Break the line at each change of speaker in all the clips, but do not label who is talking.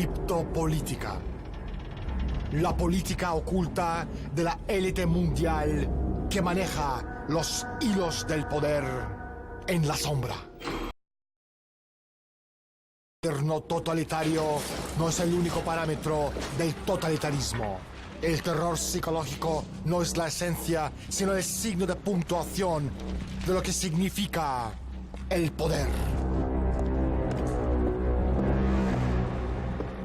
Criptopolítica. La política oculta de la élite mundial que maneja los hilos del poder en la sombra. El gobierno totalitario no es el único parámetro del totalitarismo. El terror psicológico no es la esencia, sino el signo de puntuación de lo que significa el poder.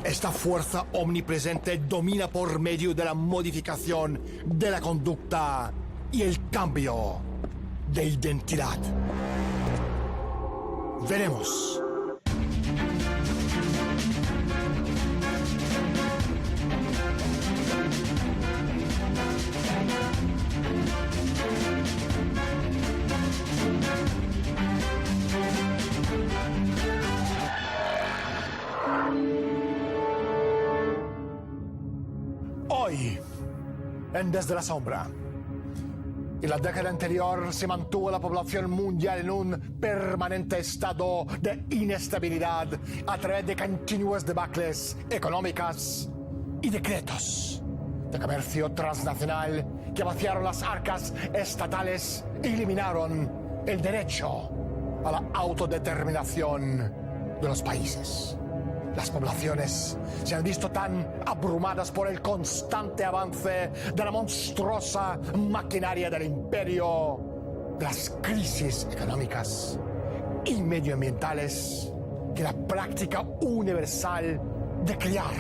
Esta fuerza omnipresente domina por medio de la modificación de la conducta y el cambio de identidad. Veremos. Hoy, en Desde la Sombra. En la década anterior se mantuvo la población mundial en un permanente estado de inestabilidad a través de continuas debacles económicas y decretos de comercio transnacional que vaciaron las arcas estatales y eliminaron el derecho a la autodeterminación de los países. Las poblaciones se han visto tan abrumadas por el constante avance de la monstruosa maquinaria del imperio, de las crisis económicas y medioambientales, que la práctica universal de crear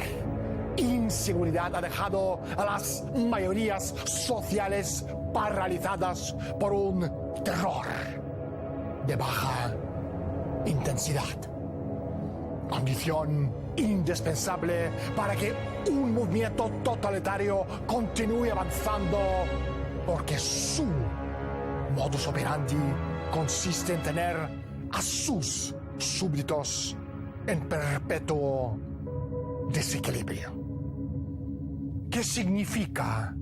inseguridad ha dejado a las mayorías sociales paralizadas por un terror de baja intensidad. Condición indispensable para que un movimiento totalitario continúe avanzando, porque su modus operandi consiste en tener a sus súbditos en perpetuo desequilibrio. ¿Qué significa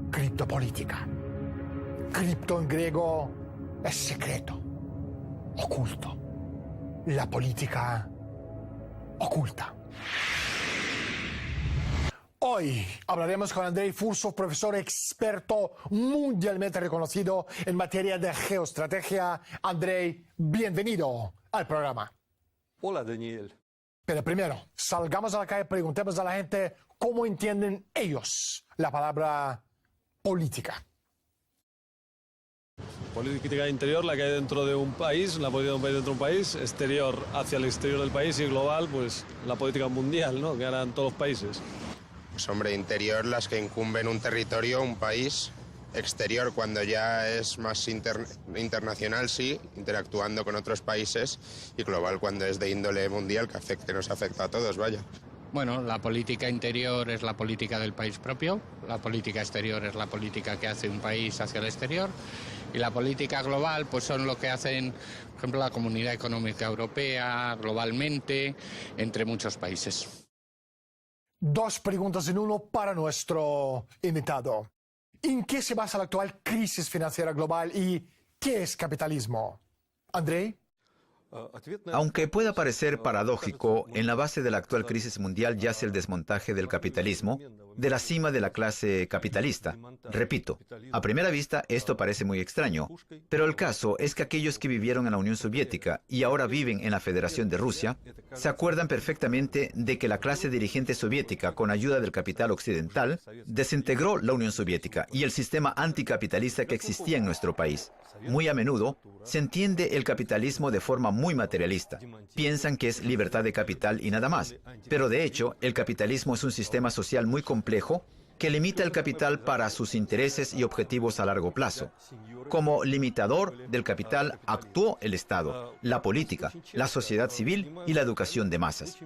criptopolítica? Cripto en griego es secreto, oculto. La política oculta. Hoy hablaremos con Andrei Fursov, profesor experto mundialmente reconocido en materia de geoestrategia. Andrei, bienvenido al programa.
Hola, Daniel.
Pero primero, salgamos a la calle y preguntemos a la gente cómo entienden ellos la palabra política.
Política interior, la que hay dentro de un país, la política de un país dentro de un país, exterior hacia el exterior del país y global, pues la política mundial, ¿no?, que harán todos los países.
Pues hombre, interior, las que incumben un territorio, un país. Exterior, cuando ya es más internacional, sí, interactuando con otros países. Y global, cuando es de índole mundial, que nos afecta a todos, vaya.
Bueno, la política interior es la política del país propio, la política exterior es la política que hace un país hacia el exterior y la política global pues son lo que hacen, por ejemplo, la Comunidad Económica Europea, globalmente, entre muchos países.
Dos preguntas en uno para nuestro invitado. ¿En qué se basa la actual crisis financiera global y qué es capitalismo? Andrei.
Aunque pueda parecer paradójico, en la base de la actual crisis mundial yace el desmontaje del capitalismo, de la cima de la clase capitalista. Repito, a primera vista esto parece muy extraño, pero el caso es que aquellos que vivieron en la Unión Soviética y ahora viven en la Federación de Rusia, se acuerdan perfectamente de que la clase dirigente soviética, con ayuda del capital occidental, desintegró la Unión Soviética y el sistema anticapitalista que existía en nuestro país. Muy a menudo se entiende el capitalismo de forma muy materialista. Piensan que es libertad de capital y nada más. Pero de hecho, el capitalismo es un sistema social muy complejo que limita el capital para sus intereses y objetivos a largo plazo. Como limitador del capital actuó el Estado, la política, la sociedad civil y la educación de masas.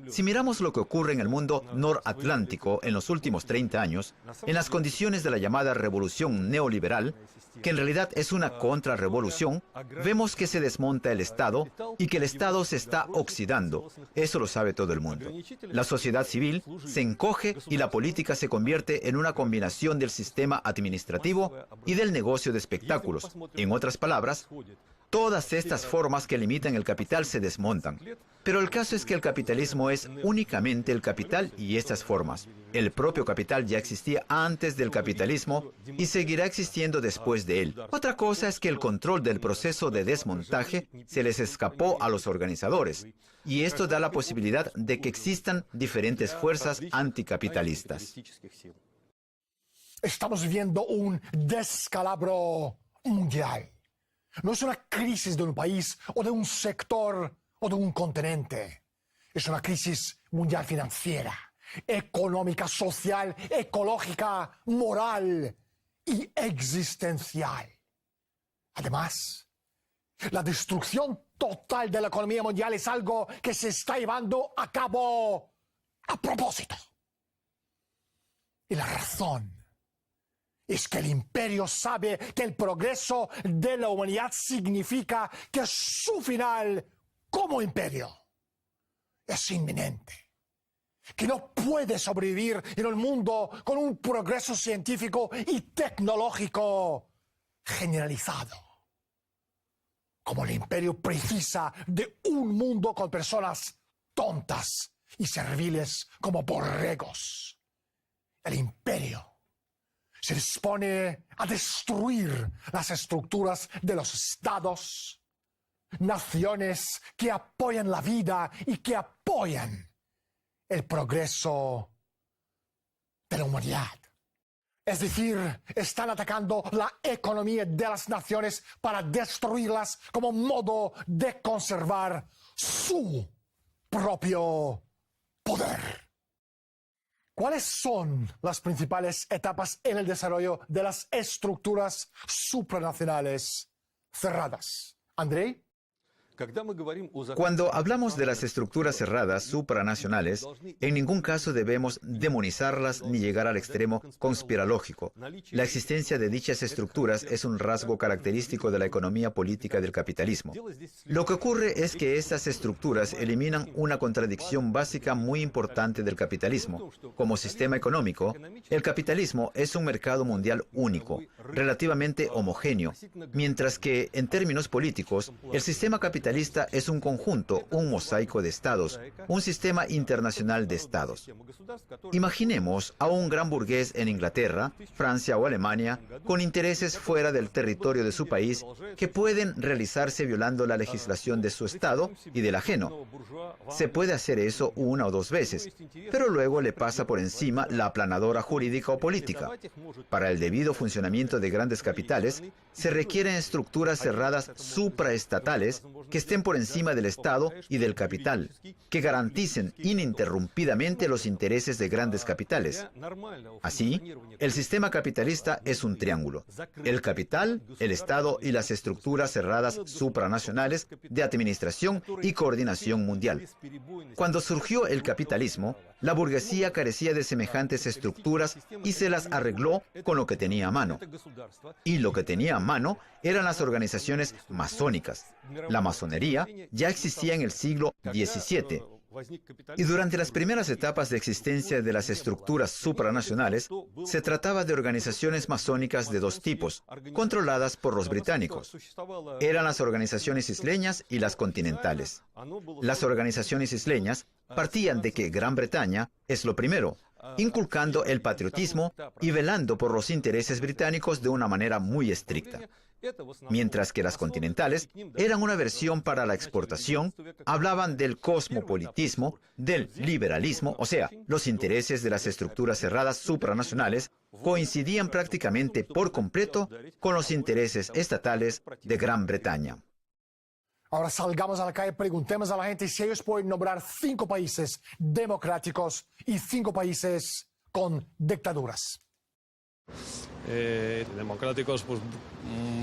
Si miramos lo que ocurre en el mundo noratlántico en los últimos 30 años, en las condiciones de la llamada revolución neoliberal, que en realidad es una contrarrevolución, vemos que se desmonta el Estado y que el Estado se está oxidando. Eso lo sabe todo el mundo. La sociedad civil se encoge y la política se convierte en una combinación del sistema administrativo y del negocio de espectáculos. En otras palabras, Todas estas formas que limitan el capital se desmontan. Pero el caso es que el capitalismo es únicamente el capital y estas formas. El propio capital ya existía antes del capitalismo y seguirá existiendo después de él. Otra cosa es que el control del proceso de desmontaje se les escapó a los organizadores. Y esto da la posibilidad de que existan diferentes fuerzas anticapitalistas.
Estamos viviendo un descalabro mundial. No es una crisis de un país o de un sector o de un continente. Es una crisis mundial financiera, económica, social, ecológica, moral y existencial. Además, la destrucción total de la economía mundial es algo que se está llevando a cabo a propósito. Y la razón es que el imperio sabe que el progreso de la humanidad significa que su final como imperio es inminente, que no puede sobrevivir en un mundo con un progreso científico y tecnológico generalizado. Como el imperio precisa de un mundo con personas tontas y serviles como borregos. El imperio se dispone a destruir las estructuras de los estados, naciones que apoyan la vida y que apoyan el progreso de la humanidad. Es decir, están atacando la economía de las naciones para destruirlas como modo de conservar su propio poder. ¿Cuáles son las principales etapas en el desarrollo de las estructuras supranacionales cerradas? Andrei.
Cuando hablamos de las estructuras cerradas supranacionales, en ningún caso debemos demonizarlas ni llegar al extremo conspirológico. La existencia de dichas estructuras es un rasgo característico de la economía política del capitalismo. Lo que ocurre es que estas estructuras eliminan una contradicción básica muy importante del capitalismo. Como sistema económico, el capitalismo es un mercado mundial único, relativamente homogéneo, mientras que, en términos políticos, el sistema capitalista es un conjunto, un mosaico de estados, un sistema internacional de estados. Imaginemos a un gran burgués en Inglaterra, Francia o Alemania, con intereses fuera del territorio de su país que pueden realizarse violando la legislación de su estado y del ajeno. Se puede hacer eso una o dos veces, pero luego le pasa por encima la aplanadora jurídica o política. Para el debido funcionamiento de grandes capitales, se requieren estructuras cerradas supraestatales que estén por encima del Estado y del capital, que garanticen ininterrumpidamente los intereses de grandes capitales. Así, el sistema capitalista es un triángulo: el capital, el Estado y las estructuras cerradas supranacionales de administración y coordinación mundial. Cuando surgió el capitalismo, la burguesía carecía de semejantes estructuras y se las arregló con lo que tenía a mano. Y lo que tenía a mano eran las organizaciones masónicas. La masonería ya existía en el siglo XVII. Y durante las primeras etapas de existencia de las estructuras supranacionales, se trataba de organizaciones masónicas de dos tipos, controladas por los británicos. Eran las organizaciones isleñas y las continentales. Las organizaciones isleñas partían de que Gran Bretaña es lo primero, inculcando el patriotismo y velando por los intereses británicos de una manera muy estricta. Mientras que las continentales eran una versión para la exportación, hablaban del cosmopolitismo, del liberalismo, o sea, los intereses de las estructuras cerradas supranacionales coincidían prácticamente por completo con los intereses estatales de Gran Bretaña.
Ahora salgamos a la calle y preguntemos a la gente si ellos pueden nombrar 5 países democráticos y 5 países con dictaduras.
Democráticos, pues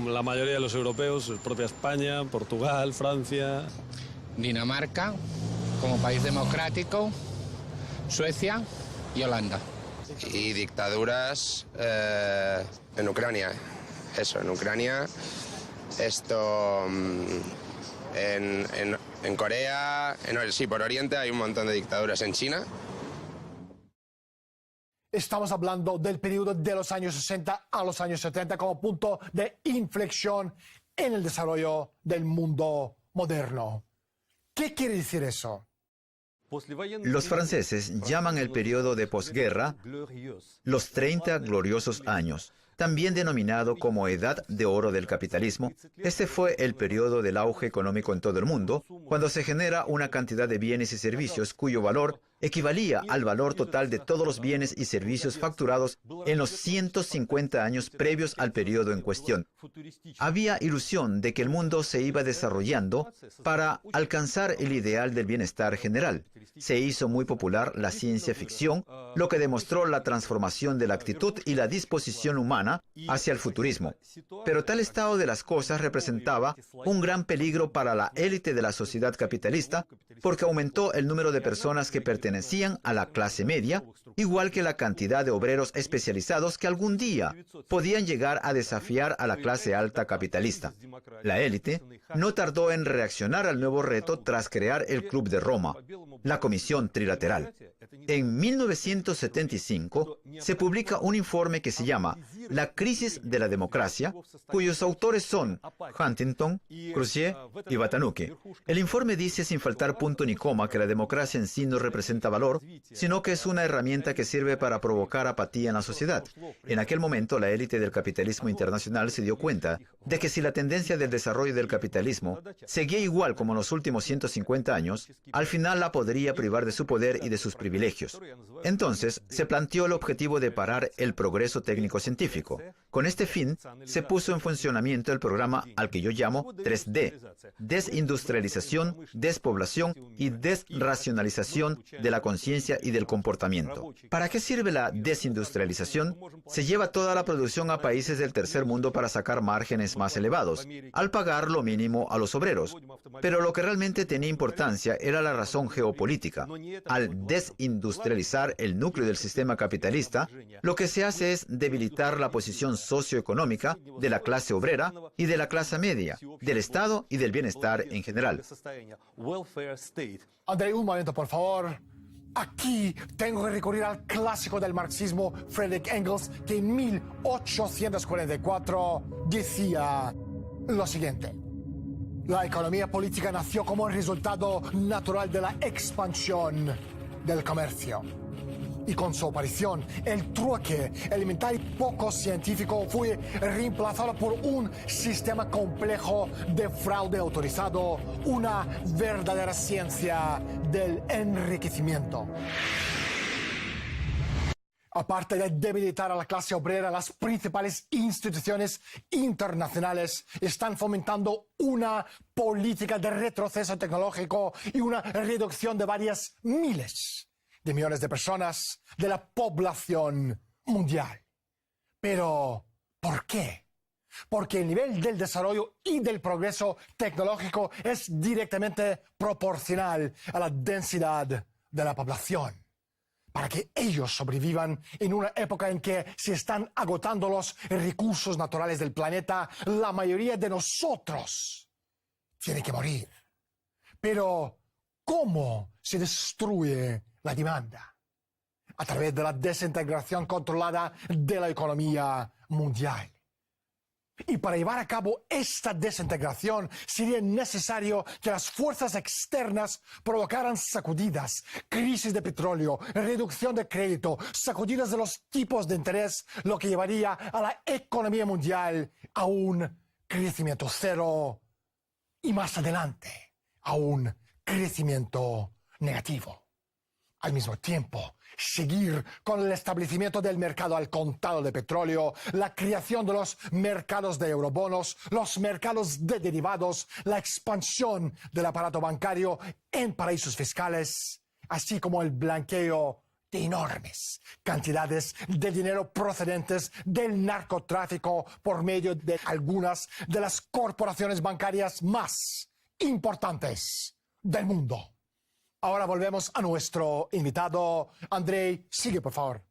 la mayoría de los europeos, propia España, Portugal, Francia.
Dinamarca, como país democrático, Suecia y Holanda.
Y dictaduras en Ucrania. Eso, en Ucrania. Esto... En Corea, sí, por Oriente hay un montón de dictaduras. En China.
Estamos hablando del periodo de los años 60 a los años 70 como punto de inflexión en el desarrollo del mundo moderno. ¿Qué quiere decir eso?
Los franceses llaman el periodo de posguerra los 30 gloriosos años, también denominado como Edad de Oro del capitalismo. Este fue el periodo del auge económico en todo el mundo, cuando se genera una cantidad de bienes y servicios cuyo valor equivalía al valor total de todos los bienes y servicios facturados en los 150 años previos al periodo en cuestión. Había ilusión de que el mundo se iba desarrollando para alcanzar el ideal del bienestar general. Se hizo muy popular la ciencia ficción, lo que demostró la transformación de la actitud y la disposición humana hacia el futurismo. Pero tal estado de las cosas representaba un gran peligro para la élite de la sociedad capitalista, porque aumentó el número de personas que pertenecían a la clase media, igual que la cantidad de obreros especializados que algún día podían llegar a desafiar a la clase alta capitalista. La élite no tardó en reaccionar al nuevo reto tras crear el Club de Roma, la Comisión Trilateral. En 1975 se publica un informe que se llama La crisis de la democracia, cuyos autores son Huntington, Crozier y Batanuque. El informe dice sin faltar punto ni coma que la democracia en sí no representa valor, sino que es una herramienta que sirve para provocar apatía en la sociedad. En aquel momento, la élite del capitalismo internacional se dio cuenta de que si la tendencia del desarrollo del capitalismo seguía igual como en los últimos 150 años, al final la podría privar de su poder y de sus privilegios. Entonces, se planteó el objetivo de parar el progreso técnico-científico. Con este fin, se puso en funcionamiento el programa al que yo llamo 3D: desindustrialización, despoblación y desracionalización de la conciencia y del comportamiento. ¿Para qué sirve la desindustrialización? Se lleva toda la producción a países del tercer mundo para sacar márgenes más elevados, al pagar lo mínimo a los obreros. Pero lo que realmente tenía importancia era la razón geopolítica. Al desindustrializar el núcleo del sistema capitalista, lo que se hace es debilitar la posición socioeconómica de la clase obrera y de la clase media, del Estado y del bienestar en general.
Andrei, un momento, por favor. Aquí tengo que recurrir al clásico del marxismo, Friedrich Engels, que en 1844 decía lo siguiente: la economía política nació como resultado natural de la expansión del comercio. Y con su aparición, el trueque elemental y poco científico fue reemplazado por un sistema complejo de fraude autorizado, una verdadera ciencia del enriquecimiento. Aparte de debilitar a la clase obrera, las principales instituciones internacionales están fomentando una política de retroceso tecnológico y una reducción de varias miles de millones de personas de la población mundial. Pero, ¿por qué? Porque el nivel del desarrollo y del progreso tecnológico es directamente proporcional a la densidad de la población. Para que ellos sobrevivan en una época en que se están agotando los recursos naturales del planeta, la mayoría de nosotros tiene que morir. Pero, ¿cómo se destruye la demanda? A través de la desintegración controlada de la economía mundial. Y para llevar a cabo esta desintegración sería necesario que las fuerzas externas provocaran sacudidas, crisis de petróleo, reducción de crédito, sacudidas de los tipos de interés, lo que llevaría a la economía mundial a un crecimiento cero y más adelante a un crecimiento negativo. Al mismo tiempo, seguir con el establecimiento del mercado al contado de petróleo, la creación de los mercados de eurobonos, los mercados de derivados, la expansión del aparato bancario en paraísos fiscales, así como el blanqueo de enormes cantidades de dinero procedentes del narcotráfico por medio de algunas de las corporaciones bancarias más importantes del mundo. Ahora volvemos a nuestro invitado. Andrei, sigue, por favor.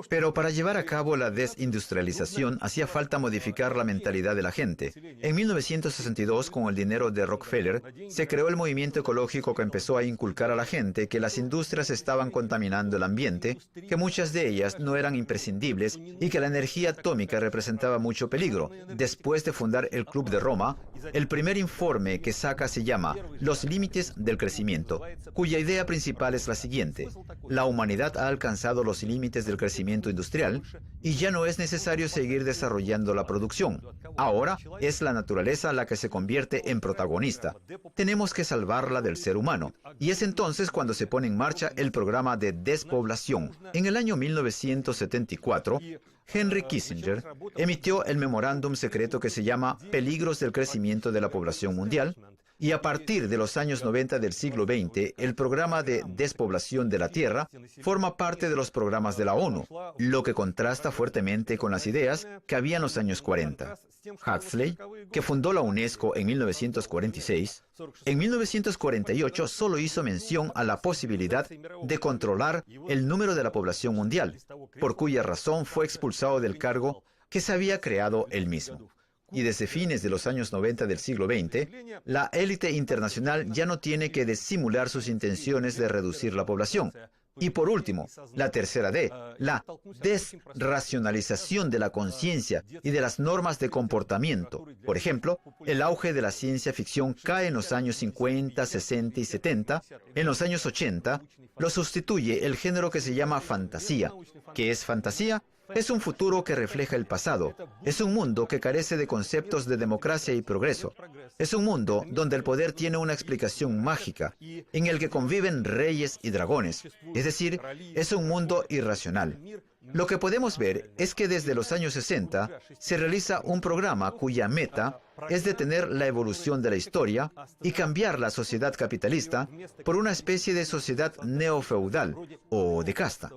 Pero para llevar a cabo la desindustrialización hacía falta modificar la mentalidad de la gente. En 1962, con el dinero de Rockefeller, se creó el movimiento ecológico que empezó a inculcar a la gente que las industrias estaban contaminando el ambiente, que muchas de ellas no eran imprescindibles y que la energía atómica representaba mucho peligro. Después de fundar el Club de Roma, el primer informe que saca se llama Los límites del crecimiento, cuya idea principal es la siguiente: la humanidad ha alcanzado los límites del crecimiento industrial y ya no es necesario seguir desarrollando la producción. Ahora es la naturaleza la que se convierte en protagonista. Tenemos que salvarla del ser humano. Y es entonces cuando se pone en marcha el programa de despoblación. En el año 1974, Henry Kissinger emitió el memorándum secreto que se llama Peligros del crecimiento de la población mundial, y a partir de los años 90 del siglo XX, el programa de despoblación de la Tierra forma parte de los programas de la ONU, lo que contrasta fuertemente con las ideas que había en los años 40. Huxley, que fundó la UNESCO en 1946, en 1948 solo hizo mención a la posibilidad de controlar el número de la población mundial, por cuya razón fue expulsado del cargo que se había creado él mismo. Y desde fines de los años 90 del siglo XX, la élite internacional ya no tiene que disimular sus intenciones de reducir la población. Y por último, la tercera D, la desracionalización de la conciencia y de las normas de comportamiento. Por ejemplo, el auge de la ciencia ficción cae en los años 50, 60 y 70. En los años 80, lo sustituye el género que se llama fantasía. ¿Qué es fantasía? Es un futuro que refleja el pasado. Es un mundo que carece de conceptos de democracia y progreso. Es un mundo donde el poder tiene una explicación mágica, en el que conviven reyes y dragones. Es decir, es un mundo irracional. Lo que podemos ver es que desde los años 60 se realiza un programa cuya meta es detener la evolución de la historia y cambiar la sociedad capitalista por una especie de sociedad neofeudal o de casta.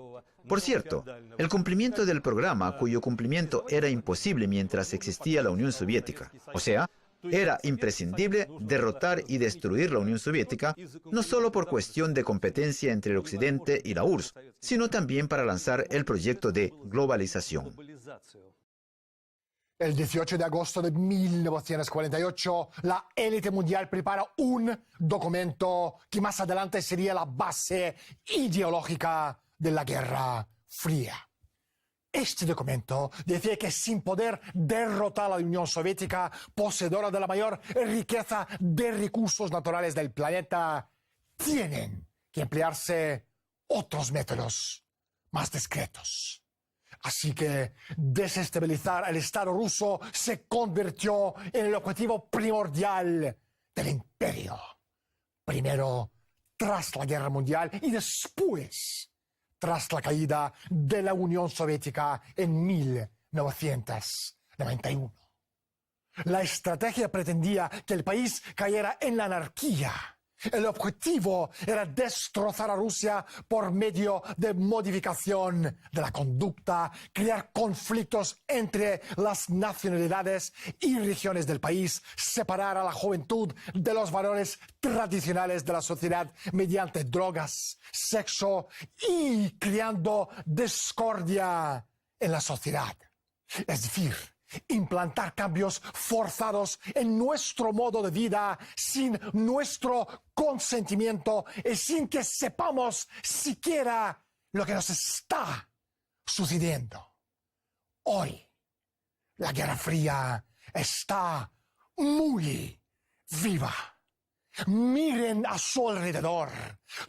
Por cierto, el cumplimiento del programa, cuyo cumplimiento era imposible mientras existía la Unión Soviética, o sea, era imprescindible derrotar y destruir la Unión Soviética, no solo por cuestión de competencia entre el Occidente y la URSS, sino también para lanzar el proyecto de globalización.
El 18 de agosto de 1948, la élite mundial prepara un documento que más adelante sería la base ideológica de la Guerra Fría. Este documento decía que sin poder derrotar a la Unión Soviética, poseedora de la mayor riqueza de recursos naturales del planeta, tienen que emplearse otros métodos más discretos. Así que desestabilizar el Estado ruso se convirtió en el objetivo primordial del imperio. Primero, tras la Guerra Mundial y después, tras la caída de la Unión Soviética en 1991. La estrategia pretendía que el país cayera en la anarquía. El objetivo era destrozar a Rusia por medio de modificación de la conducta, crear conflictos entre las nacionalidades y regiones del país, separar a la juventud de los valores tradicionales de la sociedad mediante drogas, sexo y creando discordia en la sociedad. Es decir, implantar cambios forzados en nuestro modo de vida sin nuestro consentimiento y sin que sepamos siquiera lo que nos está sucediendo. Hoy, la Guerra Fría está muy viva. Miren a su alrededor.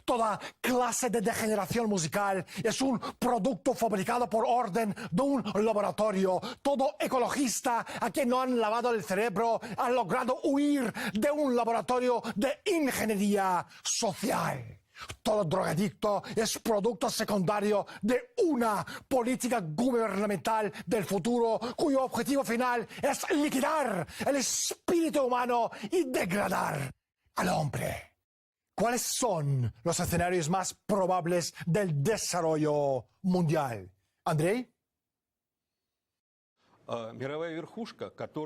Toda clase de degeneración musical es un producto fabricado por orden de un laboratorio. Todo ecologista a quien no han lavado el cerebro ha logrado huir de un laboratorio de ingeniería social. Todo drogadicto es producto secundario de una política gubernamental del futuro cuyo objetivo final es liquidar el espíritu humano y degradar al hombre. ¿Cuáles son los escenarios más probables del desarrollo mundial? ¿Andrei?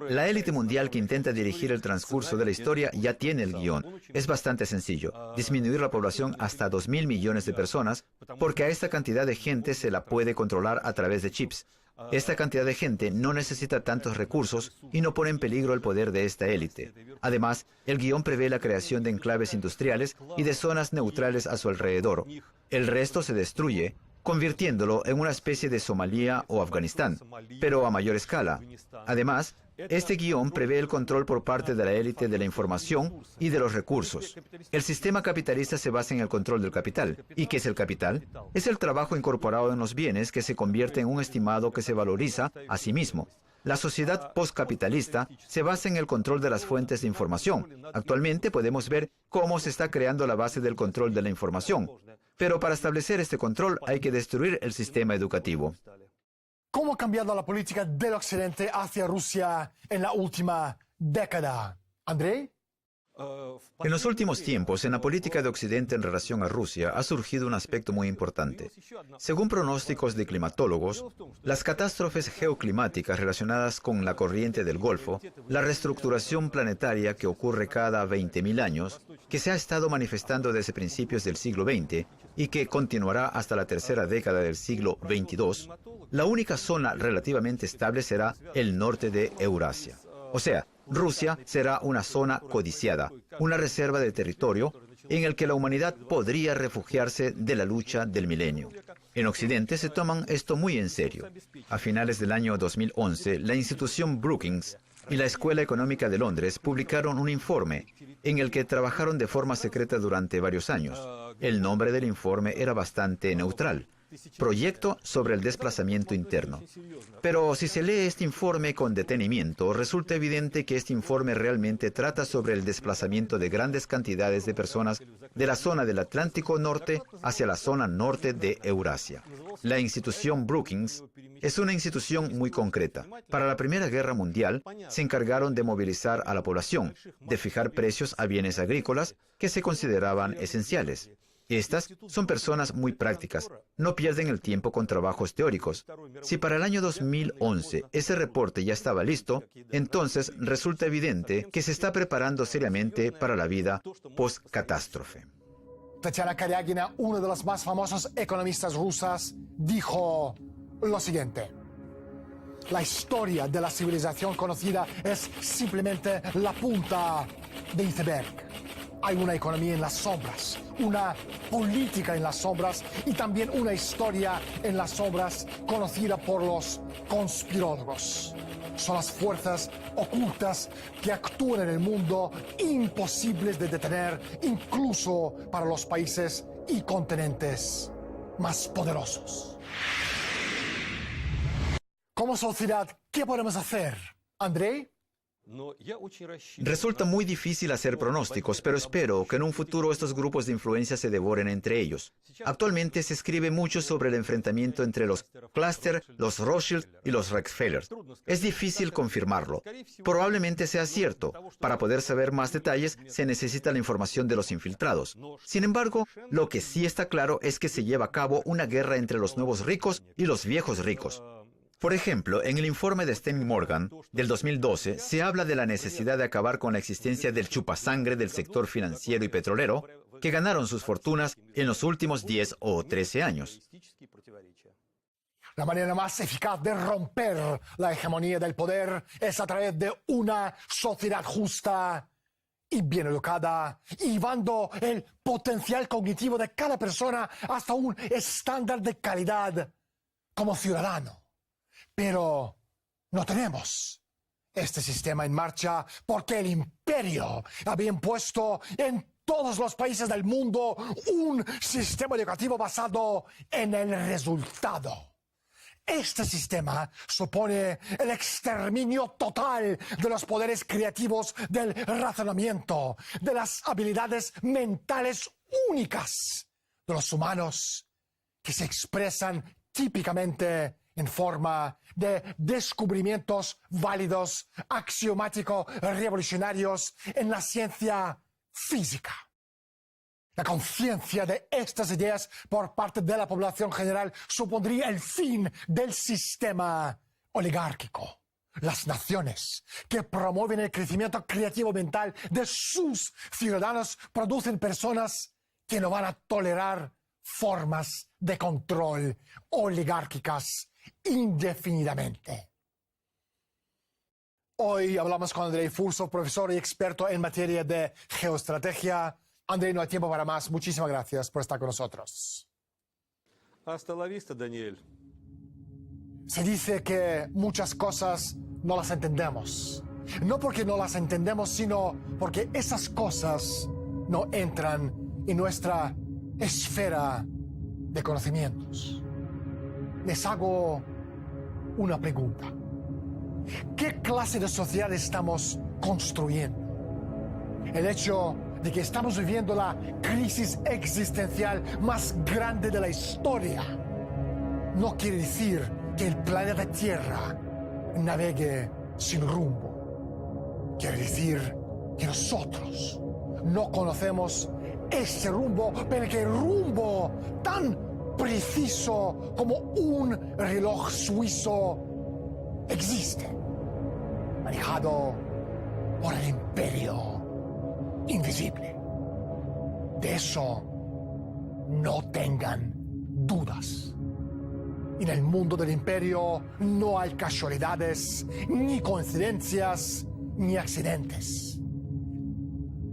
La élite mundial que intenta dirigir el transcurso de la historia ya tiene el guión. Es bastante sencillo. Disminuir la población hasta 2.000 millones de personas, porque a esta cantidad de gente se la puede controlar a través de chips. Esta cantidad de gente no necesita tantos recursos y no pone en peligro el poder de esta élite. Además, el guión prevé la creación de enclaves industriales y de zonas neutrales a su alrededor. El resto se destruye, convirtiéndolo en una especie de Somalia o Afganistán, pero a mayor escala. Además, este guión prevé el control por parte de la élite de la información y de los recursos. El sistema capitalista se basa en el control del capital. ¿Y qué es el capital? Es el trabajo incorporado en los bienes que se convierte en un estimado que se valoriza a sí mismo. La sociedad postcapitalista se basa en el control de las fuentes de información. Actualmente podemos ver cómo se está creando la base del control de la información. Pero para establecer este control hay que destruir el sistema educativo.
¿Cómo ha cambiado la política del Occidente hacia Rusia en la última década? ¿Andrei?
En los últimos tiempos, en la política de Occidente en relación a Rusia ha surgido un aspecto muy importante. Según pronósticos de climatólogos, las catástrofes geoclimáticas relacionadas con la corriente del Golfo, la reestructuración planetaria que ocurre cada 20.000 años, que se ha estado manifestando desde principios del siglo XX y que continuará hasta la tercera década del siglo XXII, la única zona relativamente estable será el norte de Eurasia. O sea, Rusia será una zona codiciada, una reserva de territorio en el que la humanidad podría refugiarse de la lucha del milenio. En Occidente se toman esto muy en serio. A finales del año 2011, la institución Brookings y la Escuela Económica de Londres publicaron un informe en el que trabajaron de forma secreta durante varios años. El nombre del informe era bastante neutral: Proyecto sobre el desplazamiento interno. Pero si se lee este informe con detenimiento, resulta evidente que este informe realmente trata sobre el desplazamiento de grandes cantidades de personas de la zona del Atlántico Norte hacia la zona norte de Eurasia. La institución Brookings es una institución muy concreta. Para la Primera Guerra Mundial, se encargaron de movilizar a la población, de fijar precios a bienes agrícolas que se consideraban esenciales. Estas son personas muy prácticas, no pierden el tiempo con trabajos teóricos. Si para el año 2011 ese reporte ya estaba listo, entonces resulta evidente que se está preparando seriamente para la vida post-catástrofe.
Tatyana Karyagina, una de las más famosas economistas rusas, dijo lo siguiente: la historia de la civilización conocida es simplemente la punta de iceberg. Hay una economía en las sombras, una política en las sombras y también una historia en las sombras conocida por los conspirólogos. Son las fuerzas ocultas que actúan en el mundo, imposibles de detener incluso para los países y continentes más poderosos. Como sociedad, ¿qué podemos hacer? ¿Andrei?
Resulta muy difícil hacer pronósticos, pero espero que en un futuro estos grupos de influencia se devoren entre ellos. Actualmente se escribe mucho sobre el enfrentamiento entre los Cluster, los Rothschild y los Rockefeller. Es difícil confirmarlo. Probablemente sea cierto. Para poder saber más detalles se necesita la información de los infiltrados. Sin embargo, lo que sí está claro es que se lleva a cabo una guerra entre los nuevos ricos y los viejos ricos. Por ejemplo, en el informe de Stanley Morgan del 2012 se habla de la necesidad de acabar con la existencia del chupasangre del sector financiero y petrolero que ganaron sus fortunas en los últimos 10 o 13 años.
La manera más eficaz de romper la hegemonía del poder es a través de una sociedad justa y bien educada, y llevando el potencial cognitivo de cada persona hasta un estándar de calidad como ciudadano. Pero no tenemos este sistema en marcha porque el imperio había impuesto en todos los países del mundo un sistema educativo basado en el resultado. Este sistema supone el exterminio total de los poderes creativos del razonamiento, de las habilidades mentales únicas de los humanos que se expresan típicamente en forma de descubrimientos válidos, axiomáticos, revolucionarios en la ciencia física. La conciencia de estas ideas por parte de la población general supondría el fin del sistema oligárquico. Las naciones que promueven el crecimiento creativo mental de sus ciudadanos producen personas que no van a tolerar formas de control oligárquicas indefinidamente. Hoy hablamos con Andrei Fursov, profesor y experto en materia de geoestrategia. Andrei, no hay tiempo para más. Muchísimas gracias por estar con nosotros.
Hasta la vista, Daniel.
Se dice que muchas cosas no las entendemos. No porque no las entendemos, sino porque esas cosas no entran en nuestra esfera de conocimientos. Les hago una pregunta. ¿Qué clase de sociedad estamos construyendo? El hecho de que estamos viviendo la crisis existencial más grande de la historia no quiere decir que el planeta Tierra navegue sin rumbo. Quiere decir que nosotros no conocemos ese rumbo, pero que el rumbo tan preciso como un reloj suizo existe, manejado por el imperio invisible. De eso no tengan dudas. En el mundo del imperio no hay casualidades, ni coincidencias, ni accidentes.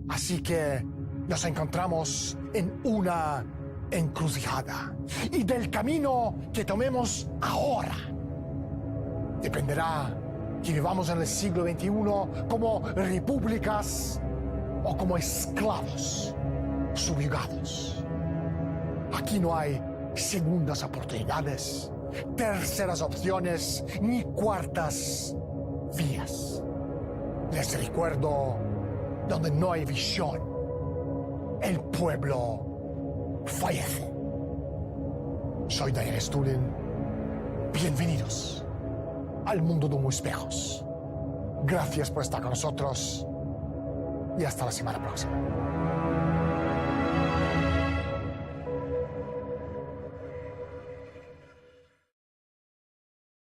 Así que nos encontramos en una encrucijada. Y del camino que tomemos ahora dependerá que vivamos en el siglo XXI como repúblicas o como esclavos subyugados. Aquí no hay segundas oportunidades, terceras opciones, ni cuartas vías. Les recuerdo, donde no hay visión, el pueblo fallece. Soy Daniel Stulin. Bienvenidos al mundo de Humo Espejos. Gracias por estar con nosotros y hasta la semana próxima.